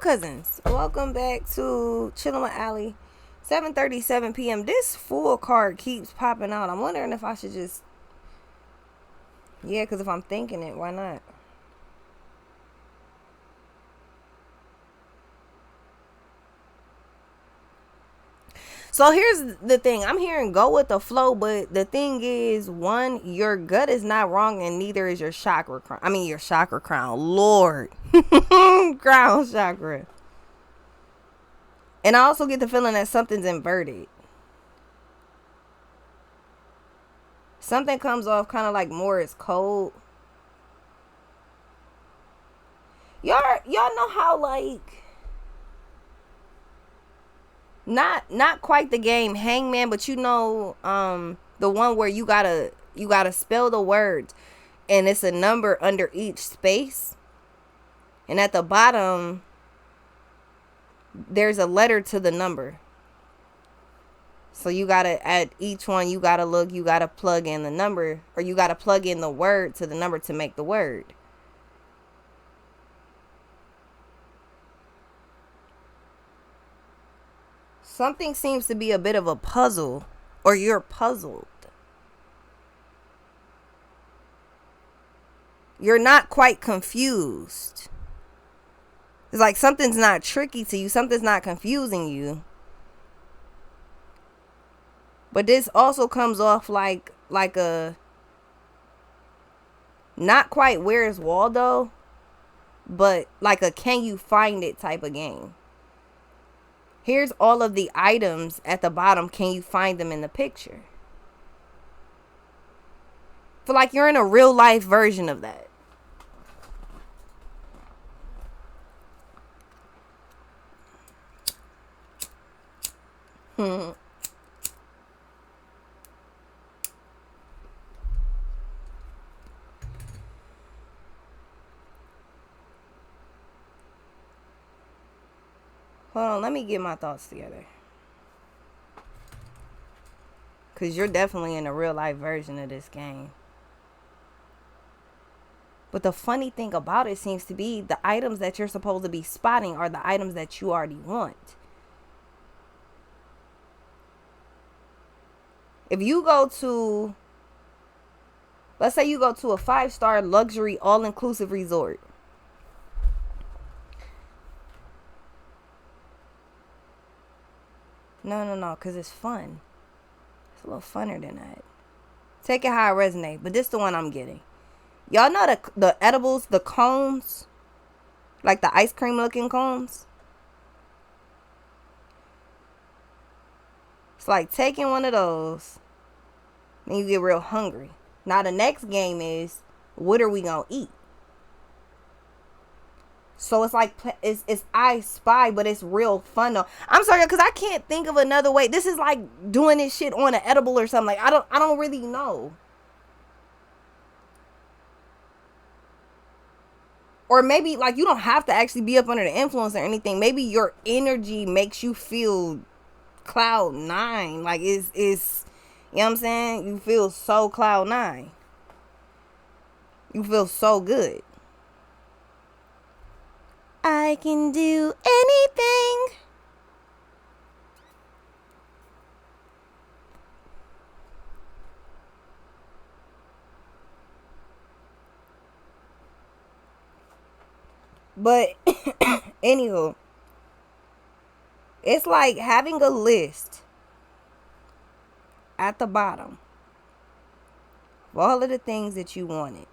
cousins, welcome back to Chillin' with Allie. 7:37 p.m. This full card keeps popping out. I'm wondering if I should just, because if I'm thinking it, why not? So here's the thing. I'm hearing go with the flow, but the thing is, one, your gut is not wrong, and neither is your chakra crown. Your chakra crown. Lord. Crown chakra. And I also get the feeling that something's inverted. Something comes off kind of like more as cold. Y'all know how like not quite the game Hangman, but the one where you gotta spell the words and it's a number under each space, and at the bottom there's a letter to the number. So you gotta, at each one, you gotta look, you gotta plug in the number, or you gotta plug in the word to the number to make the word. Something seems to be a bit of a puzzle, or you're puzzled. You're not quite confused. It's like something's not tricky to you, something's not confusing you. But this also comes off like a not quite Where's Waldo, but like a can you find it type of game. Here's all of the items at the bottom. Can you find them in the picture? Feel like you're in a real life version of that. Hold on, let me get my thoughts together. Because you're definitely in a real life version of this game. But the funny thing about it seems to be the items that you're supposed to be spotting are the items that you already want. If you go to, let's say you go to a 5-star luxury all-inclusive resort. No, because it's fun. It's a little funner than that. Take it how it resonates, but this is the one I'm getting. Y'all know the edibles, the cones, like the ice cream looking cones? It's like taking one of those, then you get real hungry. Now the next game is, what are we gonna eat? So it's like, it's I Spy, but it's real fun though. I'm sorry, because I can't think of another way. This is like doing this shit on an edible or something. Like, I don't really know. Or maybe, like, you don't have to actually be up under the influence or anything. Maybe your energy makes you feel cloud nine. Like, it's you know what I'm saying? You feel so cloud nine. You feel so good. I can do anything. But anywho, it's like having a list at the bottom of all of the things that you wanted.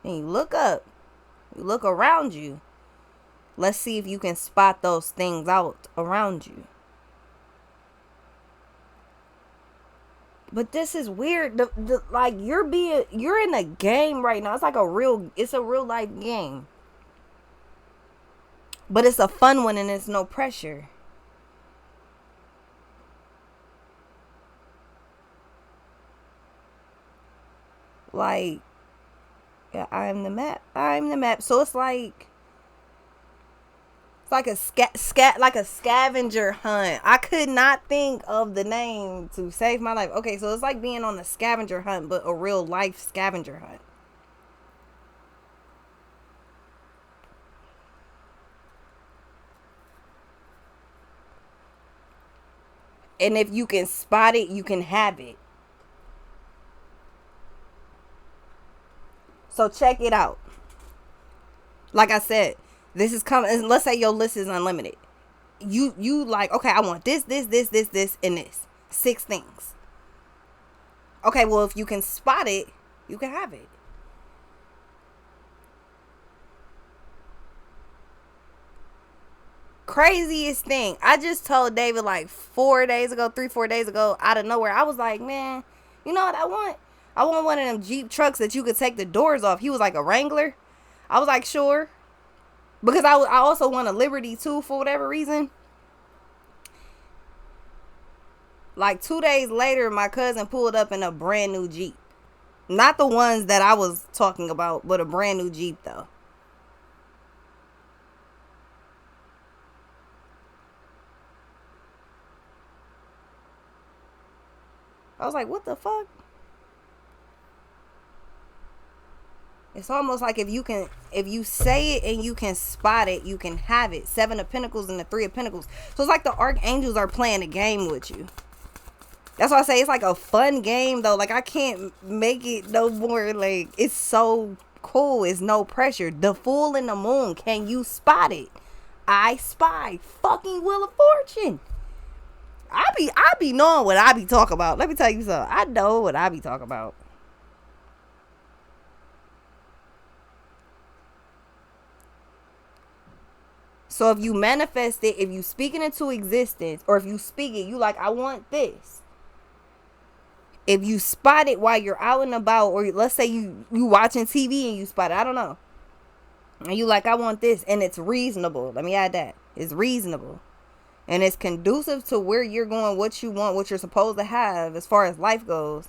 And you look up, you look around you. Let's see if you can spot those things out around you. But this is weird. Like you're in a game right now. It's like a real life game. But it's a fun one and it's no pressure. Like, yeah, I'm the map. So it's like a scavenger hunt. I could not think of the name to save my life. Okay, so it's like being on a scavenger hunt, but a real life scavenger hunt. And if you can spot it, you can have it. So check it out. Like I said, this is coming. Let's say your list is unlimited. You like, okay, I want this, and this. 6 things. Okay, well, if you can spot it, you can have it. Craziest thing. I just told David like 4 days ago, 3-4 days ago, out of nowhere. I was like, man, you know what I want? I want one of them Jeep trucks that you could take the doors off. He was like, a Wrangler. I was like, sure. Because I also want a Liberty too, for whatever reason. Like 2 days later, my cousin pulled up in a brand new Jeep. Not the ones that I was talking about, but a brand new Jeep though. I was like, what the fuck? It's almost like if you say it and you can spot it, you can have it. 7 of Pentacles and the 3 of Pentacles. So it's like the archangels are playing a game with you. That's why I say it's like a fun game though. Like I can't make it no more. Like it's so cool. It's no pressure. The Fool and the Moon. Can you spot it? I spy. Fucking Wheel of Fortune. I be knowing what I be talking about. Let me tell you something. I know what I be talking about. So if you manifest it, if you speak it into existence, or if you speak it, you like, I want this. If you spot it while you're out and about, or let's say you watching TV and you spot it, I don't know. And you like, I want this, and it's reasonable. Let me add that. It's reasonable. And it's conducive to where you're going, what you want, what you're supposed to have as far as life goes.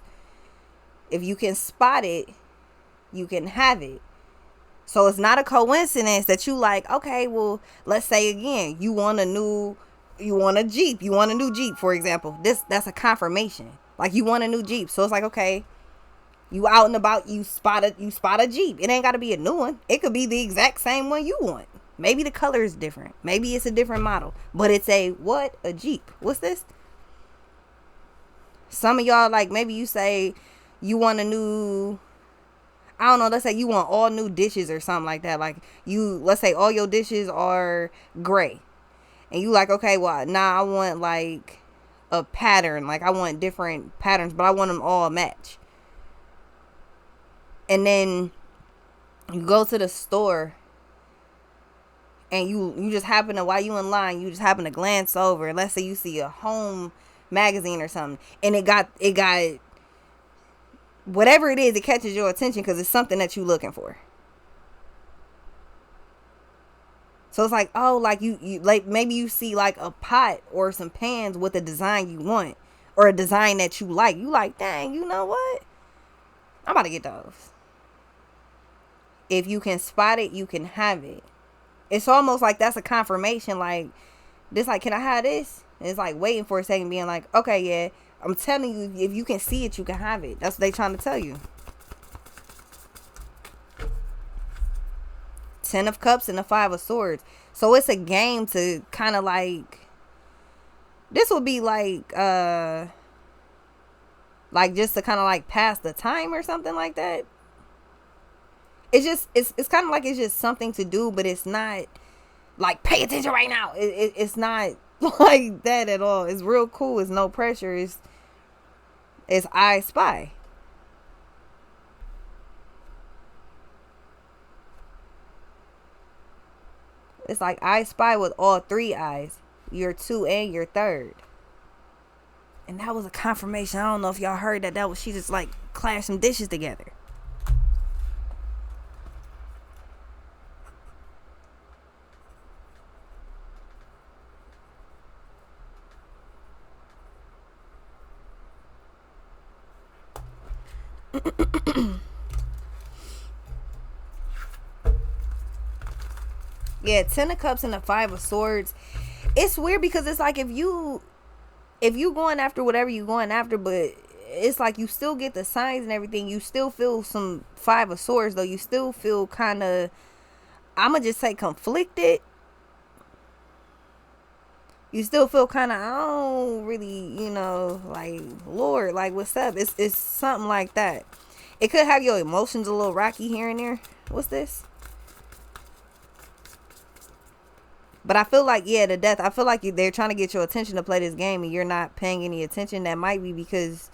If you can spot it, you can have it. So it's not a coincidence that you like, okay, well, let's say again, you want a new Jeep, for example. That's a confirmation. Like you want a new Jeep. So it's like, okay, you out and about, you spot a Jeep. It ain't got to be a new one. It could be the exact same one you want. Maybe the color is different. Maybe it's a different model. But it's a Jeep. What's this? Some of y'all, like, maybe you say you want a new, I don't know, let's say you want all new dishes or something like that. Like let's say all your dishes are gray. And you like, okay, well, now I want like a pattern. Like I want different patterns, but I want them all match. And then you go to the store and you just happen to, while you in line, you just happen to glance over. Let's say you see a home magazine or something, and it got whatever it is, it catches your attention because it's something that you're looking for. So it's like, oh, like you like maybe you see like a pot or some pans with a design you want, or a design that you like. You like, dang, you know what? I'm about to get those. If you can spot it, you can have it. It's almost like that's a confirmation. Like this, like, can I have this? And it's like waiting for a second, being like, okay, yeah. I'm telling you, if you can see it, you can have it. That's what they trying to tell you. 10 of Cups and the 5 of Swords. So it's a game to kind of like, this would be like just to kind of like pass the time or something like that. It's just, it's kind of like it's just something to do, but it's not like, pay attention right now. It's not like that at all. It's real cool. It's no pressure. It's I spy. It's like I spy with all 3 eyes. Your 2 and your 3rd. And that was a confirmation. I don't know if y'all heard that. That was, she just like clashed some dishes together. Yeah, 10 of Cups and the 5 of Swords. It's weird because it's like if you going after whatever you going after, but it's like you still get the signs and everything. You still feel some 5 of Swords though. You still feel kind of, I'ma just say conflicted. You still feel kind of, I don't really, like, Lord, like, what's up? It's something like that. It could have your emotions a little rocky here and there. What's this? But I feel like, yeah, the death, I feel like they're trying to get your attention to play this game and you're not paying any attention. That might be because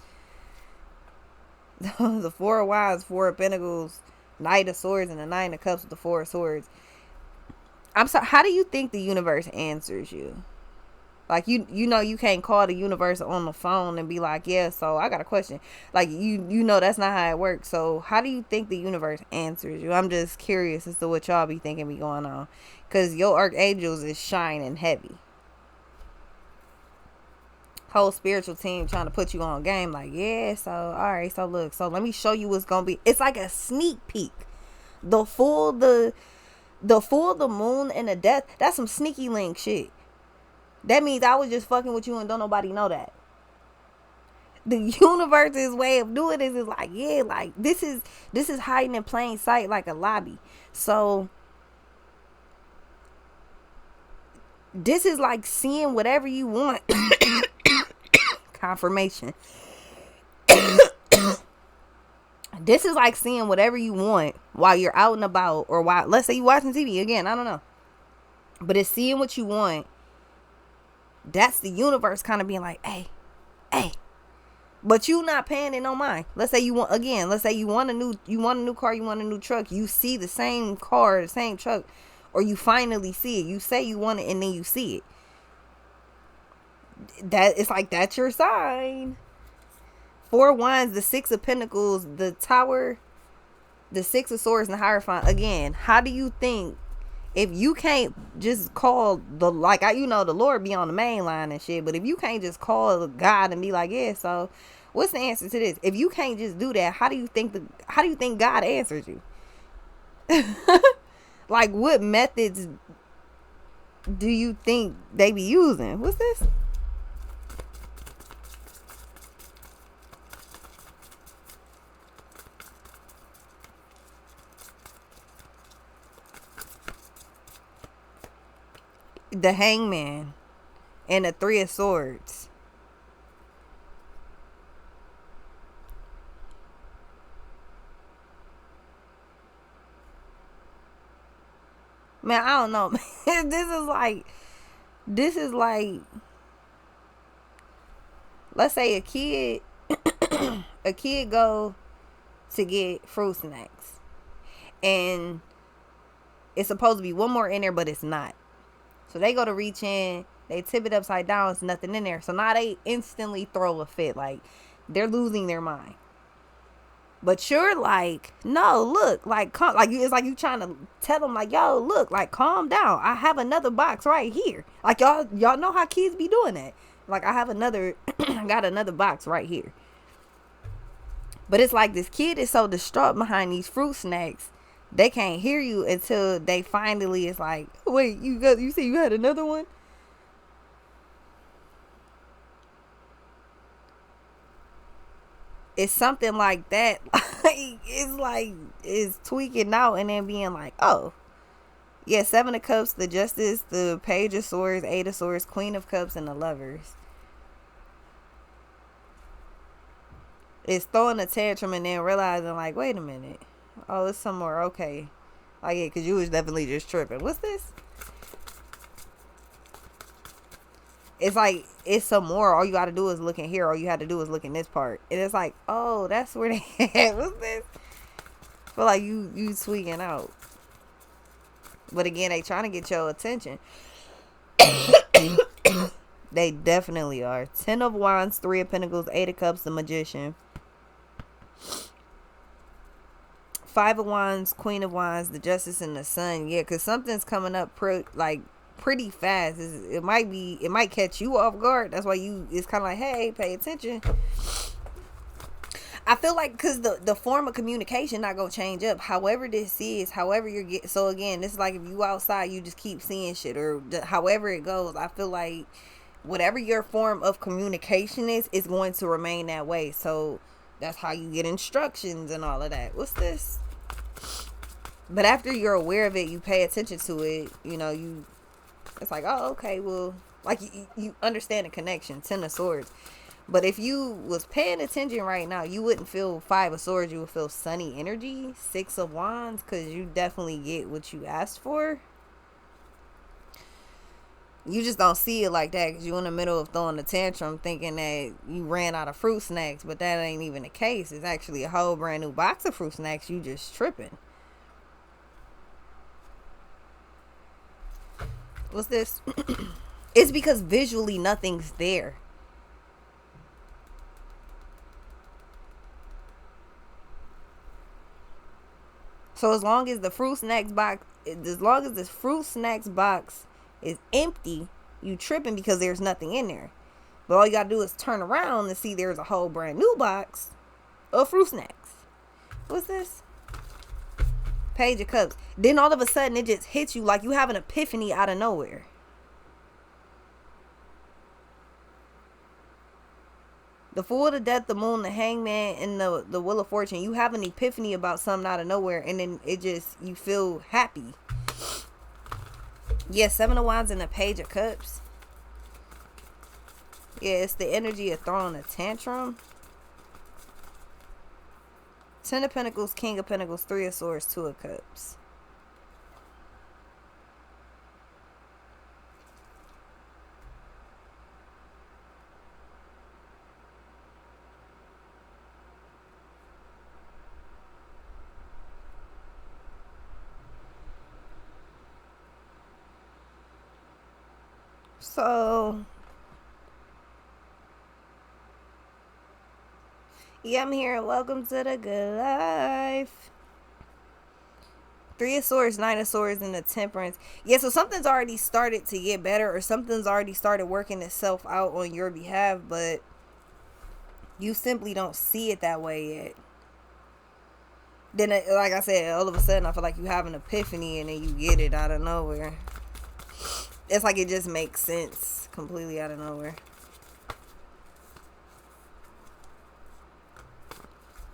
the Four of Wands, Four of Pentacles, Knight of Swords, and the Nine of Cups with the Four of Swords. I'm sorry, how do you think the universe answers you? Like, you can't call the universe on the phone and be like, yeah, so I got a question. Like, you know that's not how it works. So how do you think the universe answers you? I'm just curious as to what y'all be thinking be going on. Because your archangels is shining heavy. Whole spiritual team trying to put you on game. Like, yeah, so, all right, so look. So let me show you what's going to be. It's like a sneak peek. The full, the moon, and the death, that's some sneaky link shit. That means I was just fucking with you and don't nobody know that. The universe's way of doing this is like, yeah, like this is hiding in plain sight like a lobby. So this is like seeing whatever you want. Confirmation. This is like seeing whatever you want while you're out and about, or while, let's say, you watching TV again, I don't know. But it's seeing what you want. That's the universe kind of being like, hey. But you not paying it no mind. Let's say you want a new car, you want a new truck. You see the same car, the same truck, or you finally see it. You say you want it and then you see it. That it's like, that's your sign. Four of Wands, the Six of Pentacles, the Tower, the Six of Swords, and the Hierophant. Again, how do you think, if you can't just call the, like, the Lord be on the main line and shit, but if you can't just call God and be like, yeah, so what's the answer to this? If you can't just do that, how do you think God answers you? Like, what methods do you think they be using? What's this? The Hangman and the Three of Swords. Man, I don't know. This is like, let's say a kid go to get fruit snacks, and it's supposed to be one more in there, but it's not. So they go to reach in, they tip it upside down, it's nothing in there. So now they instantly throw a fit. Like, they're losing their mind. But you're like, no, look, like, it's like you trying to tell them, like, yo, look, like, calm down. I have another box right here. Like, y'all know how kids be doing that. Like, I got another box right here. But it's like this kid is so distraught behind these fruit snacks, they can't hear you until they finally is like, wait, you see you had another one? It's something like that. It's tweaking out and then being like, oh, yeah, Seven of Cups, the Justice, the Page of Swords, Eight of Swords, Queen of Cups, and the Lovers. It's throwing a tantrum and then realizing, like, wait a minute. Oh, it's some more. Okay. Like, yeah, because you was definitely just tripping. What's this? It's like, it's some more. All you got to do is look in here. All you had to do is look in this part. And it's like, oh, that's where they at. What's this? I feel like you tweaking out. But again, they trying to get your attention. They definitely are. 10 of Wands, 3 of Pentacles, 8 of Cups, the Magician. 5 of Wands, Queen of Wands, the Justice, and the Sun. Yeah, because something's coming up pretty fast. It might catch you off guard. That's why it's kind of like, hey, pay attention. I feel like because the form of communication not gonna change up. However this is, however you're getting. So again, this is like if you outside, you just keep seeing shit, or however it goes. I feel like whatever your form of communication is going to remain that way. So that's how you get instructions and all of that. What's this? But after you're aware of it, you pay attention to it. It's like, oh, okay, well, Like you understand the connection. 10 of Swords. But if you was paying attention right now, you wouldn't feel 5 of Swords. You would feel sunny energy. 6 of Wands, because you definitely get what you asked for. You just don't see it like that because you're in the middle of throwing a tantrum thinking that you ran out of fruit snacks, but that ain't even the case. It's actually a whole brand new box of fruit snacks. You just tripping. What's this? It's because visually nothing's there. So as long as the fruit snacks box, as long as this fruit snacks box is empty, you tripping because there's nothing in there. But all you gotta do is turn around and see there's a whole brand new box of fruit snacks. What's this? Page of Cups. Then all of a sudden it just hits you like you have an epiphany out of nowhere. The Fool, the Death, the Moon, the Hangman, and the Wheel of Fortune. You have an epiphany about something out of nowhere, and then it just, you feel happy. Yeah, 7 of Wands and the Page of Cups. Yeah, it's the energy of throwing a tantrum. 10 of Pentacles, King of Pentacles, 3 of Swords, 2 of Cups. So, yeah, I'm here. Welcome to the good life. 3 of Swords, 9 of Swords, and the Temperance. Yeah, so something's already started to get better, or something's already started working itself out on your behalf, but you simply don't see it that way yet. Then, like I said, all of a sudden, I feel like you have an epiphany, and then you get it out of nowhere. It's like it just makes sense completely out of nowhere.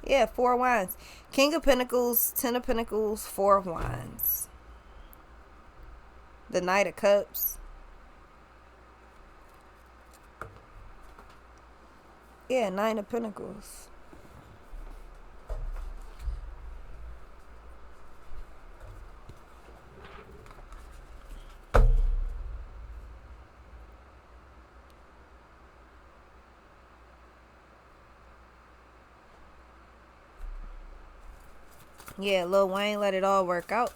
Yeah, 4 of Wands. King of Pentacles, 10 of Pentacles, 4 of Wands. The Knight of Cups. Yeah, 9 of Pentacles. Yeah, Lil Wayne let it all work out.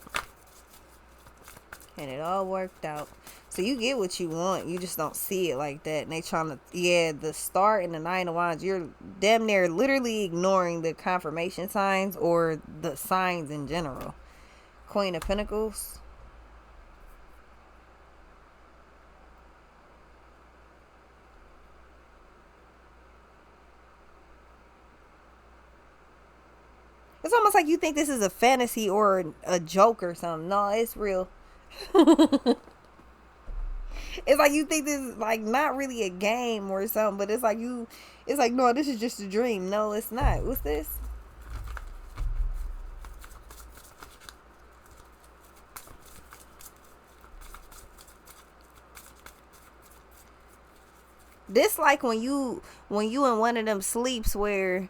And it all worked out. So you get what you want. You just don't see it like that. And they trying to, yeah, the Star and the 9 of Wands, you're damn near literally ignoring the confirmation signs or the signs in general. Queen of Pentacles. It's almost like you think this is a fantasy or a joke or something. No, it's real. It's like you think this is like not really a game or something, but it's like it's like, no, this is just a dream. No, it's not. What's this? This like when you in one of them sleeps where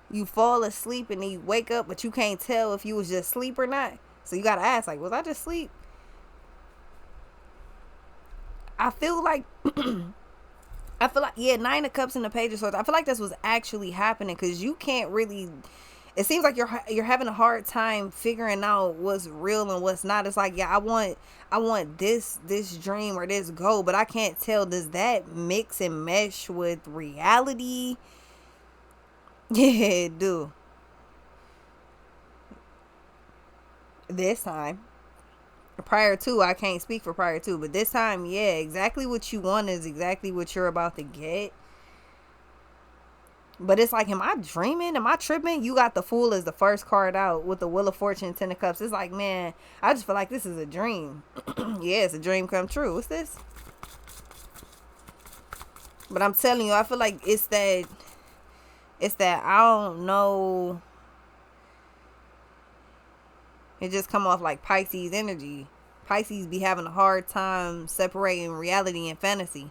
you fall asleep and then you wake up, but you can't tell if you was just asleep or not. So you gotta ask, like, was I just asleep? I feel like yeah, 9 of Cups and the Page of Swords. I feel like that's what's actually happening because you can't really. It seems like you're having a hard time figuring out what's real and what's not. It's like, yeah, I want this dream or this goal, but I can't tell. Does that mix and mesh with reality? Yeah, it do. This time. Prior to, I can't speak for prior to, but this time, yeah, exactly what you want is exactly what you're about to get. But it's like, am I dreaming? Am I tripping? You got the Fool as the first card out with the Wheel of Fortune, 10 of Cups. It's like, man, I just feel like this is a dream. Yeah, it's a dream come true. What's this? But I'm telling you, I feel like it's that I don't know. It just come off like Pisces energy. Pisces be having a hard time separating reality and fantasy.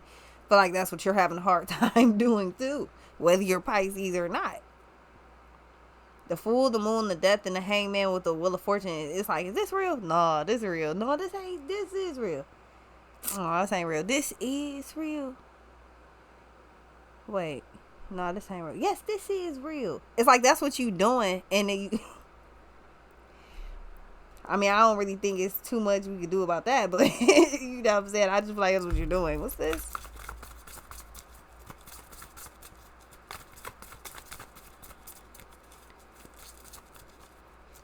Feel like that's what you're having a hard time doing too, whether you're Pisces or not. The Fool, the Moon, the Death, and the Hangman with the Wheel of Fortune. It's like, is this real? No, this is real. No, this ain't. This is real. Oh, this ain't real. This is real. Wait. No, this ain't real. Yes, this is real. It's like that's what you doing, and then you. I mean, I don't really think it's too much we could do about that, but you know what I'm saying? I just feel like that's what you're doing. What's this?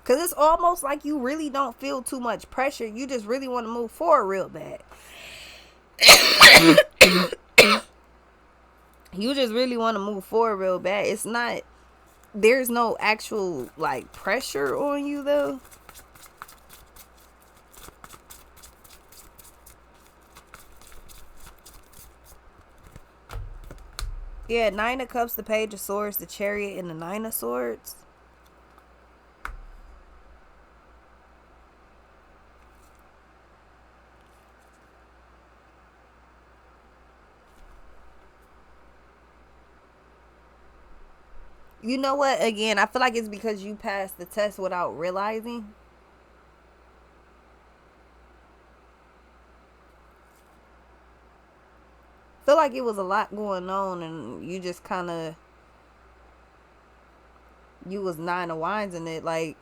Because it's almost like you really don't feel too much pressure. You just really want to move forward real bad. You just really want to move forward real bad. It's not, there's no actual like pressure on you though. Yeah, Nine of Cups, the Page of Swords, the Chariot, and the Nine of Swords. You know what? Again, I feel like it's because you passed the test without realizing. Feel like it was a lot going on and you just kind of, you was Nine of Wands in it. Like,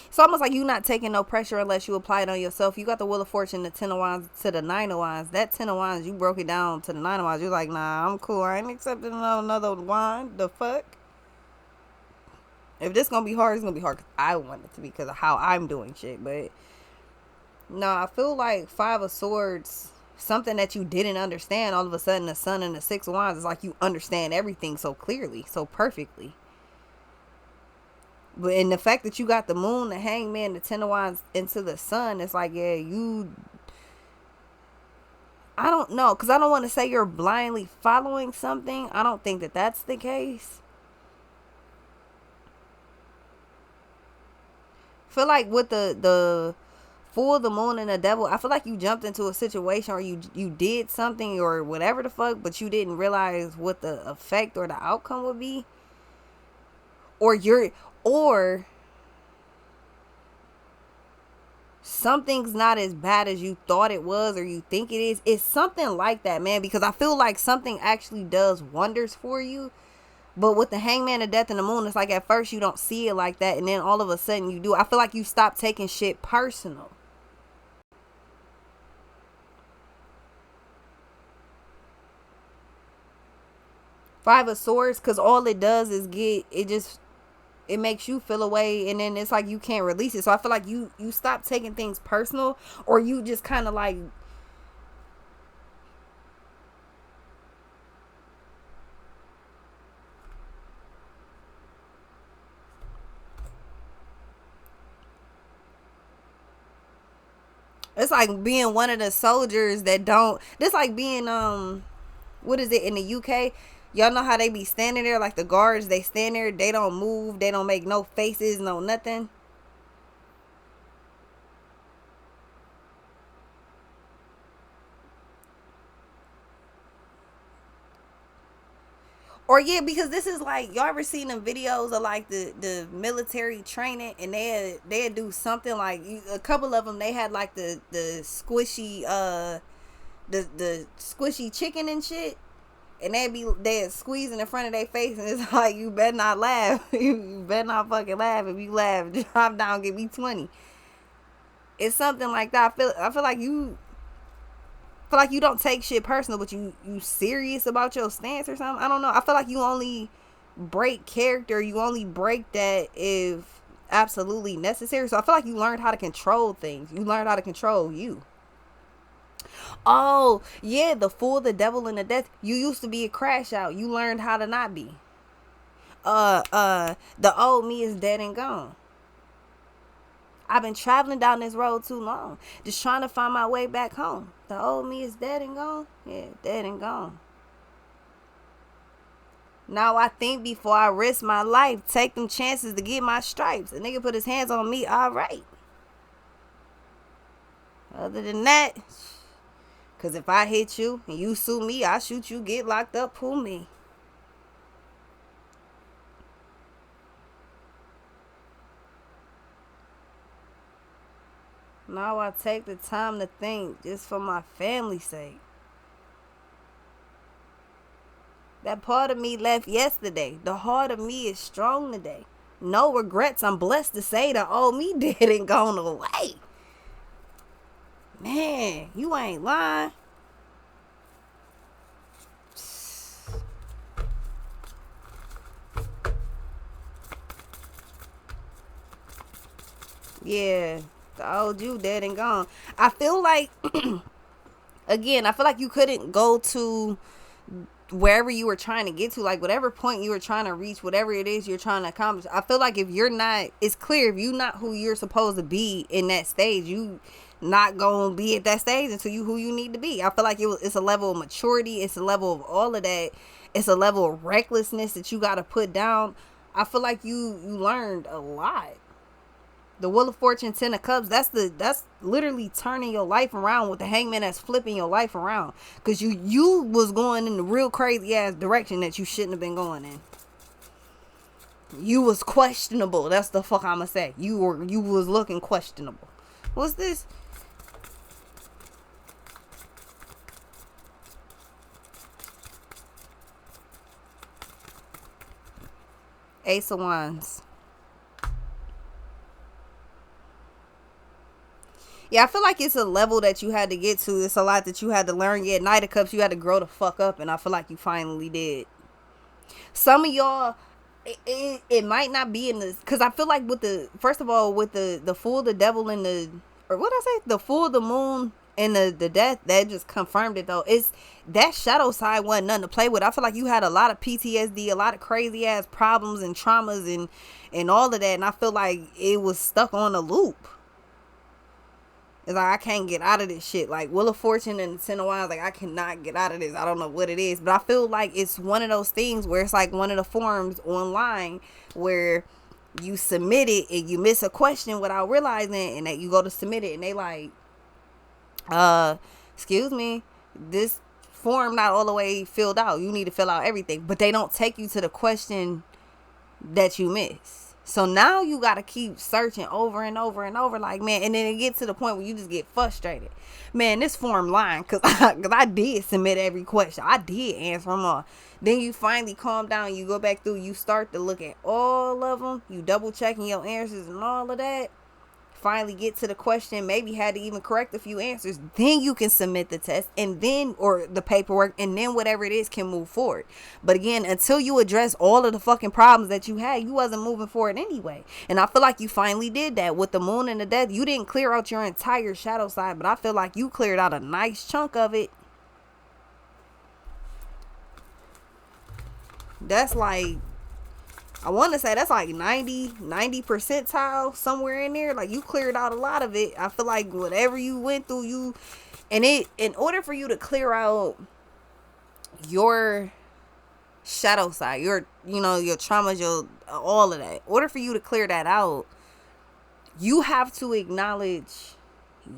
it's almost like you not taking no pressure unless you apply it on yourself. You got the Wheel of Fortune, the Ten of Wands to the Nine of Wands. That Ten of Wands, you broke it down to the Nine of Wands. You're like, nah, I'm cool. I ain't accepting another wand. The fuck? If this gonna be hard, it's gonna be hard because I want it to be because of how I'm doing shit. But no, I feel like Five of Swords, something that you didn't understand, all of a sudden the Sun and the Six of Wands is like you understand everything so clearly, so perfectly. But in the fact that you got the Moon, the Hangman, the Ten of Wands into the Sun, it's like, yeah, you, I don't know, because I don't want to say you're blindly following something. I don't think that that's the case. Feel like with the Fool, the Moon, and the Devil, I feel like you jumped into a situation or you did something or whatever the fuck, but you didn't realize what the effect or the outcome would be. Or something's not as bad as you thought it was or you think it is. It's something like that, man, because I feel like something actually does wonders for you. But with the Hangman, the Death, and the Moon, it's like at first you don't see it like that, and then all of a sudden you do. I feel like you stop taking shit personal. Five of Swords, because all it does is it makes you feel away, and then it's like you can't release it. So I feel like you stop taking things personal, or you just kind of like, it's like being one of the soldiers that don't, it's like being what is it in the UK? Y'all know how they be standing there like the guards, they stand there, they don't move, they don't make no faces, no nothing. Or yeah, because this is like, y'all ever seen them videos of like the military training, and they do something like, a couple of them, they had like the squishy the squishy chicken and shit, and they'd squeeze in the front of their face, and it's like, you better not laugh. You better not fucking laugh. If you laugh, drop down, give me 20. It's something like that. I feel like you don't take shit personal, but you serious about your stance or something. I don't know. I feel like you only break character. You only break that if absolutely necessary. So I feel like you learned how to control things. You learned how to control you. Oh, yeah, the Fool, the Devil, and the Death. You used to be a crash out. You learned how to not be. The old me is dead and gone. I've been traveling down this road too long, just trying to find my way back home. The old me is dead and gone. Yeah, dead and gone. Now I think before I risk my life, take them chances to get my stripes. A nigga put his hands on me, all right. Other than that, because if I hit you and you sue me, I shoot you, get locked up, pull me. Now I take the time to think just for my family's sake. That part of me left yesterday. The heart of me is strong today. No regrets. I'm blessed to say the old me didn't gone away. Man, you ain't lying. Yeah, the old you dead and gone. I feel like, again, I feel like you couldn't go to wherever you were trying to get to, like whatever point you were trying to reach, whatever it is you're trying to accomplish. I feel like if you're not, it's clear if you're not who you're supposed to be in that stage, you not gonna be at that stage until you who you need to be. I feel like it's a level of maturity, it's a level of all of that, it's a level of recklessness that you got to put down. I feel like you learned a lot. The Wheel of Fortune, 10 of Cups, that's literally turning your life around with the Hangman that's flipping your life around. Because you was going in the real crazy ass direction that you shouldn't have been going in. You was questionable. That's the fuck I'ma say. You was looking questionable. What's this? Ace of Wands. Yeah, I feel like it's a level that you had to get to. It's a lot that you had to learn. Yeah, Knight of Cups, you had to grow the fuck up, and I feel like you finally did. Some of y'all, it might not be in the, because I feel like with the, first of all, with the Fool, the Devil, and the, or what did I say? The Fool, the Moon, and the Death, that just confirmed it though. It's, that shadow side wasn't nothing to play with. I feel like you had a lot of PTSD, a lot of crazy ass problems and traumas and all of that, and I feel like it was stuck on a loop. It's like, I can't get out of this shit. Like, Wheel of Fortune and 10 of Wands, like, I cannot get out of this. I don't know what it is. But I feel like it's one of those things where it's like one of the forums online where you submit it and you miss a question without realizing, and that you go to submit it and they like, excuse me, this form not all the way filled out. You need to fill out everything. But they don't take you to the question that you miss. So now you got to keep searching over and over and over, like, man, and then it gets to the point where you just get frustrated. Man, this form lying, because I did submit every question. I did answer them all. Then you finally calm down, you go back through, you start to look at all of them, you double checking your answers and all of that. Finally get to the question, maybe had to even correct a few answers, then you can submit the test, and then, or the paperwork, and then whatever it is can move forward. But again, until you address all of the fucking problems that you had, you wasn't moving forward anyway. And I feel like you finally did that with the Moon and the Death. You didn't clear out your entire shadow side, but I feel like you cleared out a nice chunk of it. That's like, I want to say that's like 90 percentile somewhere in there. Like, you cleared out a lot of it. I feel like whatever you went through, in order for you to clear out your shadow side, your traumas, your all of that, in order for you to clear that out, you have to acknowledge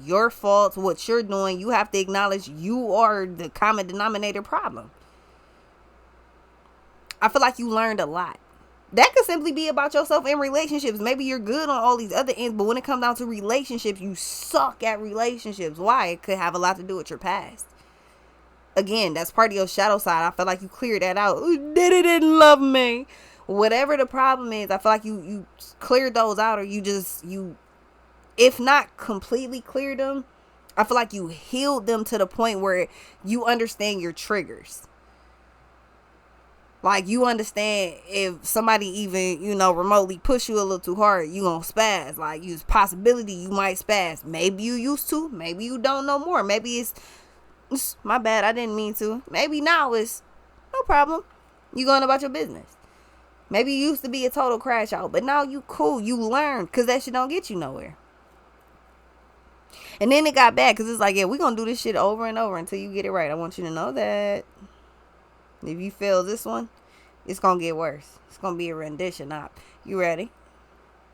your faults, what you're doing. You have to acknowledge you are the common denominator problem. I feel like you learned a lot. That could simply be about yourself in relationships. Maybe you're good on all these other ends, but when it comes down to relationships, you suck at relationships. Why? It could have a lot to do with your past. Again, that's part of your shadow side. I feel like you cleared that out. Daddy didn't love me. Whatever the problem is, I feel like you cleared those out, or you, if not completely cleared them, I feel like you healed them to the point where you understand your triggers. Like, you understand if somebody even, remotely push you a little too hard, you gonna spaz. Like, use possibility you might spaz. Maybe you used to. Maybe you don't know more. Maybe it's my bad, I didn't mean to. Maybe now it's no problem. You going about your business. Maybe you used to be a total crash out, but now you cool. You learn, because that shit don't get you nowhere. And then it got bad, because it's like, yeah, we're gonna do this shit over and over until you get it right. I want you to know that. If you fail this one, It's gonna get worse. It's gonna be a rendition op. You ready?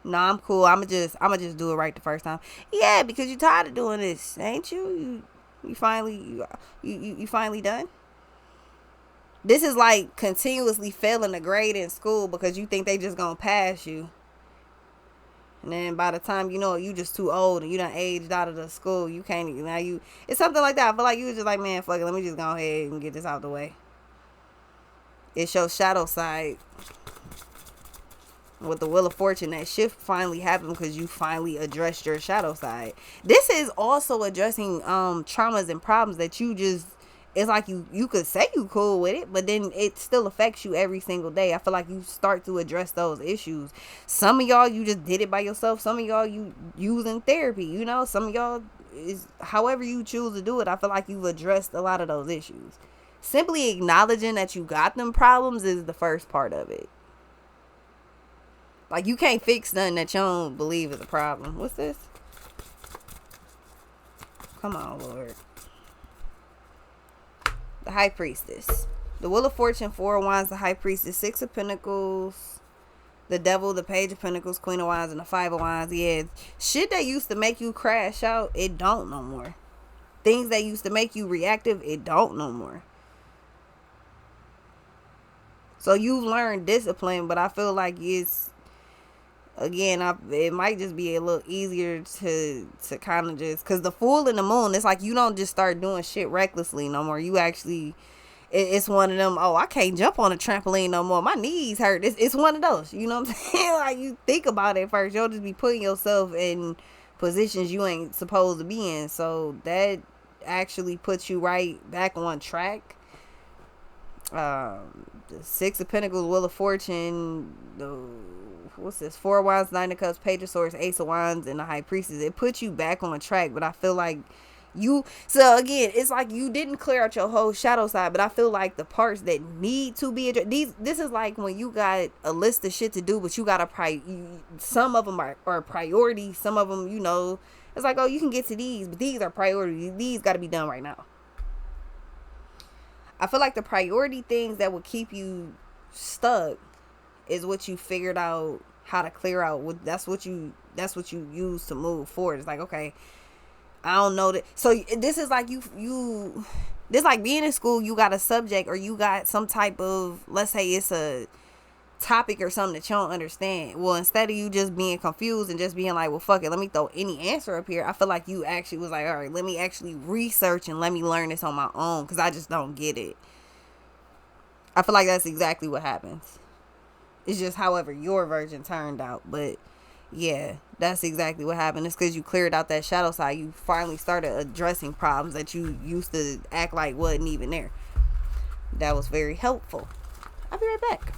Nah, I'm cool. I'ma just do it right the first time. Yeah, because you tired of doing this, ain't you? You finally you finally done? This is like continuously failing a grade in school because you think they just gonna pass you. And then by the time you know it, you just too old and you done aged out of the school. You can't even, now you, it's something like that. I feel like you was just like, man, fuck it, let me just go ahead and get this out the way. It's your shadow side. With the Wheel of Fortune, that shift finally happened because you finally addressed your shadow side. This is also addressing traumas and problems that you just, it's like you could say you cool with it, but then it still affects you every single day. I feel like you start to address those issues. Some of y'all, you just did it by yourself. Some of y'all, you using therapy, you know. Some of y'all, is however you choose to do it. I feel like you've addressed a lot of those issues. Simply acknowledging that you got them problems is the first part of it. Like, you can't fix nothing that you don't believe is a problem. What's this? Come on, Lord. The High Priestess. The Wheel of Fortune, 4 of Wands, the High Priestess, 6 of Pentacles, the Devil, the Page of Pentacles, Queen of Wands, and the 5 of Wands. Yeah, shit that used to make you crash out, it don't no more. Things that used to make you reactive, it don't no more. So you've learned discipline, but I feel like it's, again, it might just be a little easier to kind of just, because the Fool and the Moon, it's like you don't just start doing shit recklessly no more. You actually, it's one of them, oh, I can't jump on a trampoline no more, my knees hurt. It's one of those, you know what I'm saying? Like, you think about it first, you'll just be putting yourself in positions you ain't supposed to be in. So that actually puts you right back on track. The 6 of Pentacles, Wheel of Fortune, what's this, 4 of Wands, 9 of Cups, Page of Swords, Ace of Wands, and the High Priestess. It puts you back on track, but I feel like so again, it's like you didn't clear out your whole shadow side, but I feel like the parts that need to be addressed, this is like when you got a list of shit to do, but you got some of them are priority, some of them, you know, it's like, oh, you can get to these, but these are priority, these got to be done right now. I feel like the priority things that will keep you stuck is what you figured out how to clear out. That's what you use to move forward. It's like, okay, I don't know that. So this is like this like being in school, you got a subject or you got some type of, let's say it's a topic or something that you don't understand. Well, instead of you just being confused and just being like, well, fuck it, let me throw any answer up here, I feel like you actually was like, all right, let me actually research and let me learn this on my own, because I just don't get it. I feel like that's exactly what happens. It's just however your version turned out. But yeah, that's exactly what happened. It's because you cleared out that shadow side. You finally started addressing problems that you used to act like wasn't even there. That was very helpful. I'll be right back.